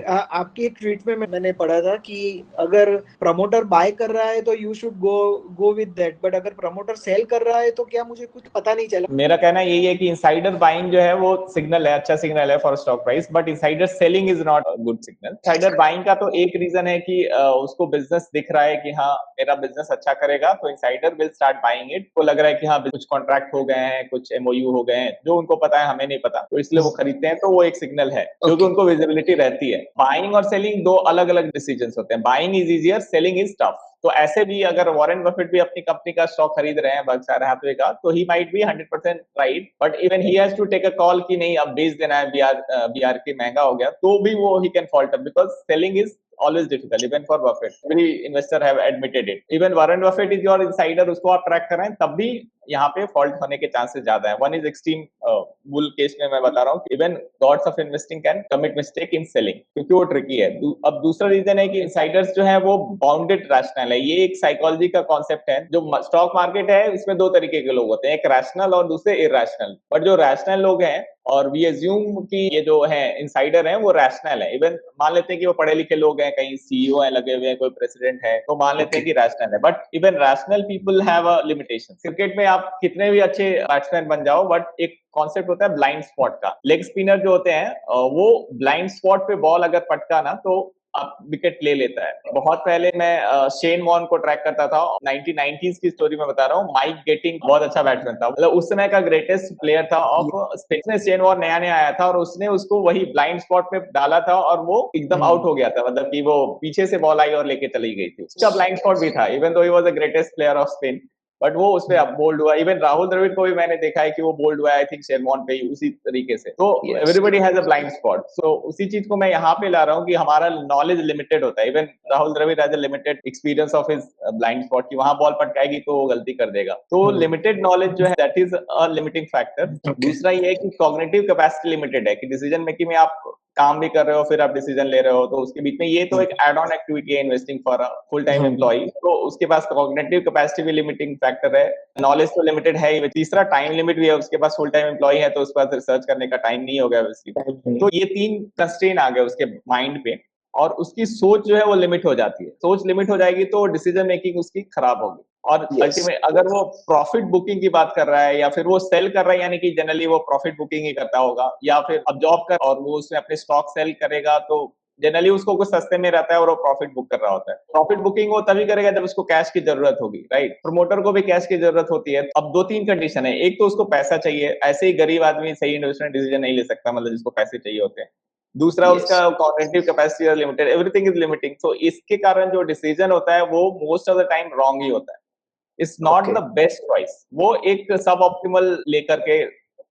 आपकी एक ट्वीट में मैंने पढ़ा था कि अगर प्रमोटर बाय कर रहा है तो you should go go with that, but अगर प्रमोटर सेल कर रहा है तो क्या, मुझे कुछ पता नहीं चला। मेरा कहना यही है कि इनसाइडर बाइंग जो है वो सिग्नल है, अच्छा सिग्नल है for stock price, but insider selling is not good signal. Insider buying का तो एक रीजन है कि उसको बिजनेस दिख रहा है कि हाँ मेरा बिजनेस अच्छा करेगा, तो insider will start buying it. तो लग रहा है कि हाँ कुछ कॉन्ट्रैक्ट हो गए हैं, कुछ एमओयू हो गए हैं, जो उनको पता है हमें नहीं पता, तो इसलिए वो खरीदते हैं, तो वो एक सिग्नल है क्योंकि उनको विजिबिलिटी रहती है। बाइंग और सेलिंग दो अलग अलग डिसीजन होते हैं। Buying is easier, selling is tough. तो ऐसे भी अगर वॉरेन बफेट भी अपनी कंपनी का स्टॉक खरीद रहे हैं बर्कशायर हैथवे का, तो he might be 100% right, but even he has to take a call कि नहीं अब बेच देना है, बीआरके महंगा हो गया, तो भी वो he can falter because selling is always difficult even for Buffett. Every investor have admitted it. Even Warren Buffett is your insider, उसको आप ट्रैक कर रहे हैं तब भी यहाँ पे फॉल्ट होने के चांसेस ज्यादा है। One is extreme bull case में मैं बता रहा हूँ even God's of investing can commit mistake in selling, क्योंकि वो ट्रिकी है। अब दूसरा रीजन है कि इनसाइडर्स जो है वो बाउंडेड रैशनल है। ये एक साइकोलॉजी का कॉन्सेप्ट है। जो स्टॉक मार्केट है इसमें दो तरीके के लोग होते हैं, एक रैशनल और दूसरे इरेशनल। बट जो रैशनल लोग हैं, और वी एज्यूम कि ये जो है इनसाइडर है वो रैशनल है, इवन मान लेते हैं कि वो पढ़े लिखे लोग हैं, कहीं सीईओ है लगे हुए हैं, कोई प्रेसिडेंट है, तो मान लेते हैं कि रैशनल है। But even rational people have a limitation. Cricket में आप कितने भी अच्छे बैट्समैन बन जाओ, बट एक कॉन्सेप्ट होता है ब्लाइंड स्पॉट का। लेग स्पिनर जो होते हैं वो ब्लाइंड स्पॉट पे बॉल अगर पटका ना तो अब विकेट ले लेता है। बहुत पहले मैं शेन वॉर्न को ट्रैक करता था, 1990s की स्टोरी में बता रहा हूँ। माइक गेटिंग बहुत अच्छा बैट्समैन था, मतलब उस समय का ग्रेटेस्ट प्लेयर था ऑफ स्पिन। शेन वॉर्न नया नया आया था और उसने उसको वही ब्लाइंड स्पॉट पे डाला था और वो एकदम आउट हो गया था, मतलब कि वो पीछे से बॉल आई और लेके चली गई थी। उसका ब्लाइंड स्पॉट भी था, even though he was the greatest player off spin, but वो उसपे अब बोल्ड हुआ। इवन राहुल द्रविड़ को भी मैंने देखा है कि वो बोल्ड हुआ, आई थिंक शेरमॉन पे ही उसी तरीके से। तो everybody has a blind spot. So उसी चीज को मैं यहाँ पे ला रहा हूँ कि हमारा नॉलेज लिमिटेड होता है। Even Rahul Dravid has a limited experience of his blind spot, कि वहां बॉल पटकाएगी तो वो गलती कर देगा। तो लिमिटेड नॉलेज जो है that is a limiting factor. दूसरा ये है कि कॉग्निटिव कैपेसिटी लिमिटेड है, कि डिसीजन मेकिंग में आप काम भी कर रहे हो फिर आप डिसीजन ले रहे हो, तो उसके बीच में ये तो एक एड ऑन एक्टिविटी है investing for a full time employee, तो उसके पास कॉग्निटिव कैपेसिटी भी लिमिटिंग फैक्टर है। नॉलेज तो लिमिटेड है ही, तीसरा टाइम लिमिट भी है, उसके पास फुल टाइम एम्प्लॉई है तो उसके पास रिसर्च करने का टाइम नहीं होगा वैसे। तो ये तीन कंस्ट्रेन आ गए उसके माइंड पे, और उसकी सोच जो है वो लिमिट हो जाती है। सोच लिमिट हो जाएगी तो डिसीजन मेकिंग उसकी खराब होगी। और अल्टीमेट अगर वो प्रॉफिट बुकिंग की बात कर रहा है या फिर वो सेल कर रहा है, यानी कि जनरली वो प्रॉफिट बुकिंग ही करता होगा, या फिर अब जॉब कर और वो उसमें अपने स्टॉक सेल करेगा, तो जनरली उसको कुछ सस्ते में रहता है और वो प्रॉफिट बुक कर रहा होता है। प्रॉफिट बुकिंग वो तभी करेगा जब उसको कैश की जरूरत होगी, राइट। प्रमोटर को भी कैश की जरूरत होती है। अब दो तीन कंडीशन है, एक तो उसको पैसा चाहिए, ऐसे ही गरीब आदमी सही इन्वेस्टमेंट डिसीजन नहीं ले सकता, मतलब जिसको पैसे चाहिए होते हैं। दूसरा उसका cognitive capacity limited, everything is limiting. तो इसके कारण जो डिसीजन होता है वो most of the time wrong ही होता है। It's not the best choice. वो एक सब ऑप्टिमल लेकर के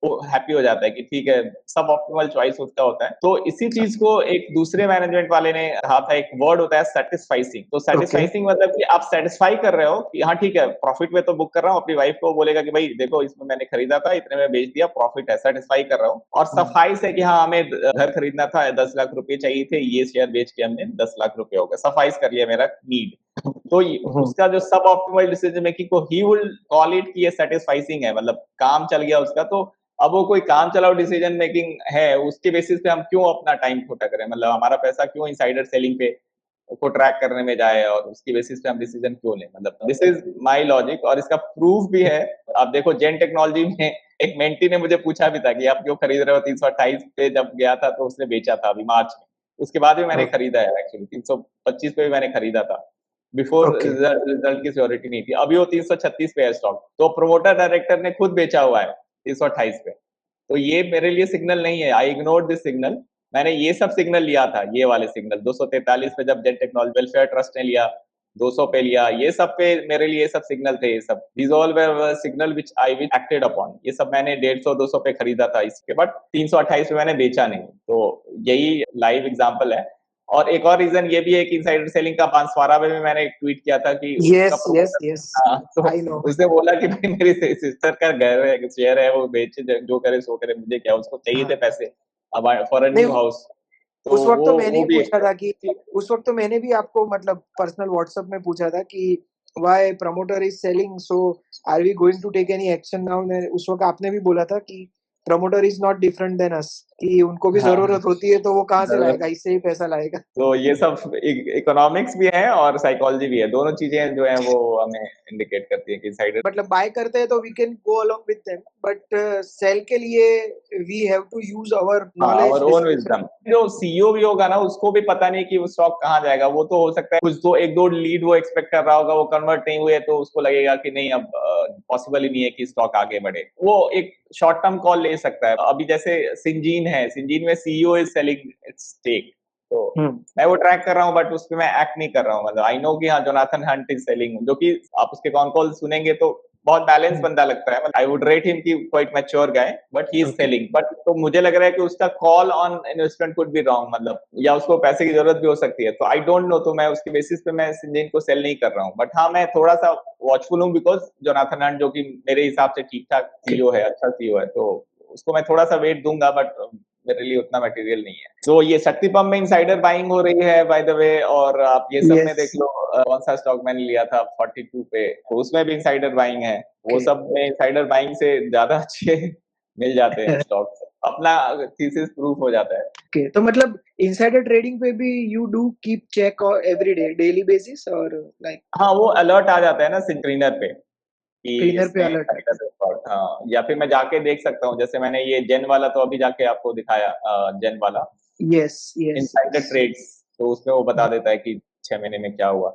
वो हैप्पी हो जाता है कि ठीक है सब ऑप्टिमल चॉइस उसका होता है। तो इसी चीज को एक दूसरे मैनेजमेंट वाले ने कहा था, एक वर्ड होता है सेटिस्फाइसिंग। तो सेटिस्फाइसिंग मतलब कि आप सेटिस्फाई कर रहे हो कि हाँ ठीक है प्रॉफिट में तो बुक कर रहा हूँ। अपनी वाइफ को बोलेगा कि भाई देखो इसमें मैंने खरीदा था, इतने में बेच दिया, प्रॉफिट है, सेटिस्फाई कर रहा हूँ। और सफाई से कि हाँ हमें घर खरीदना था, 10 लाख रुपए चाहिए थे, ये शेयर बेच के हमने 10 लाख रुपए हो गए, सफाइस कर लिया मेरा नीड। तो उसका जो सब ऑप्टिमल डिसीजन मेकिंग को ही विल कॉल इट कि ये सेटिस्फाइसिंग है, मतलब काम चल गया उसका। तो अब वो कोई काम चलाओ डिसीजन मेकिंग है, उसके बेसिस पे हम क्यों अपना टाइम खोटा करें, मतलब हमारा पैसा क्यों इनसाइडर सेलिंग पे को ट्रैक करने में जाए और उसकी बेसिस पे हम डिसीजन क्यों लें। मतलब दिस इज माय लॉजिक, और इसका प्रूफ भी है। आप देखो जेन टेक्नोलॉजी में एक मेंटी ने मुझे पूछा भी था कि आप क्यों खरीद रहे हो 328 पे, जब गया था तो उसने बेचा था अभी मार्च में। उसके बाद भी मैंने खरीदा है, एक्चुअली 325 पे भी मैंने खरीदा था। बिफोर रिजल्ट की सियोरिटी नहीं थी। अभी वो 336 पे है स्टॉक, तो प्रोमोटर डायरेक्टर ने खुद बेचा हुआ है 328 पे। तो ये मेरे लिए सिग्नल नहीं है, आई इग्नोर दिस सिग्नल। मैंने ये सब सिग्नल लिया था, ये वाले सिग्नल 243 पे जब जेन टेक्नोलॉजी वेलफेयर ट्रस्ट ने लिया, 200 पे लिया, ये सब पे मेरे लिए ये सब सिग्नल थे। ये सब these all were signal which I which acted upon. ये सब मैंने 150 200 पे खरीदा था इसके, बट 328 पे मैंने बेचा नहीं। तो यही लाइव एग्जांपल है। और एक और रीजन ये भी है कि इनसाइडर सेलिंग का बांसवाड़ा में भी मैंने एक ट्वीट किया था कि उसका तो आई नो। उसने बोला कि भाई मेरी सिस्टर का घर है, शेयर है, वो बेचे, जो करे सो करे, मुझे क्या, उसको चाहिए थे पैसे अब फॉर अ नहीं, न्यू हाउस। तो उस वक्त तो मैंने वो ही भी पूछा था कि उस वक्त तो मैंने भी आपको मतलब पर्सनल व्हाट्सएप में पूछा था कि why promoter is selling, so are we going to take any action now. उस वक्त आपने भी बोला था कि promoter is not different than us, कि उनको भी हाँ, जरूरत होती है तो वो कहाँ से जरूरत लाएगा, इससे ही पैसा लाएगा। तो ये सब इकोनॉमिक्स भी है और साइकोलॉजी भी है, दोनों चीजें जो है वो हमें इंडिकेट करती है कि साइडर मतलब बाय करते हैं तो we can go along with them, but sell के लिए we have to use our our knowledge, own wisdom. जो सीईओ भी होगा ना उसको भी पता नहीं कि वो स्टॉक कहाँ जाएगा, वो तो हो सकता है कुछ दो एक दो लीड वो एक्सपेक्ट कर रहा होगा, वो कन्वर्ट नहीं हुए तो उसको लगेगा कि नहीं अब पॉसिबल ही नहीं है कि स्टॉक आगे बढ़े, वो एक शॉर्ट टर्म कॉल ले सकता है। अभी जैसे सिंजीन है, सिंजीन में CEO is selling its stake, तो मैं वो ट्रैक कर रहा हूँ बट उस पर मैं एक्ट नहीं कर रहा हूँ। मतलब आई नो कि हाँ जोनाथन हंट इज सेलिंग, जो कि आप उसके कॉन कॉल सुनेंगे तो बहुत बैलेंस बंदा लगता है। आई वुड रेट हिम की quite mature guy, but he is selling. But तो मुझे लग रहा है कि उसका call on investment could be wrong, मतलब या उसको पैसे की जरूरत भी हो सकती है, तो आई डोंट नो, तो मैं उसके बेसिस पे मैं सिंजीन को सेल नहीं कर रहा हूँ। बट हाँ मैं थोड़ा सा वॉचफुल हूँ बिकॉज जोनाथन हंट जो कि मेरे हिसाब से ठीक ठाक सीईओ है, अच्छा सीईओ है, तो उसको मैं थोड़ा सा वेट दूंगा, बट मेरे लिए उतना मटेरियल नहीं है। तो ये शक्ति पंप में इनसाइडर बाइंग हो रही है बाय द वे, और आप ये सब में देख लो कौन सा स्टॉक मैंने लिया था 42 पे, तो उसमें भी इनसाइडर बाइंग है। वो सब में इनसाइडर बाइंग से ज्यादा अच्छे मिल जाते हैं स्टॉक, अपना थीसिस प्रूफ हो जाता है। ओके, तो मतलब इनसाइडर ट्रेडिंग पे भी you do keep check every day, daily basis, और लाइक हाँ वो अलर्ट आ जाता है ना स्क्रीनर पे कि स्क्रीनर पे इसमें अलर्ट आता इनसाइडर रिपोर्ट, हाँ, या फिर मैं जाके देख सकता हूँ, जैसे मैंने ये जेन वाला तो अभी जाके आपको दिखाया, जेन वाला है? Yes yes insider yes. Trades, तो उसमें वो बता देता है कि 6 महीने में क्या हुआ।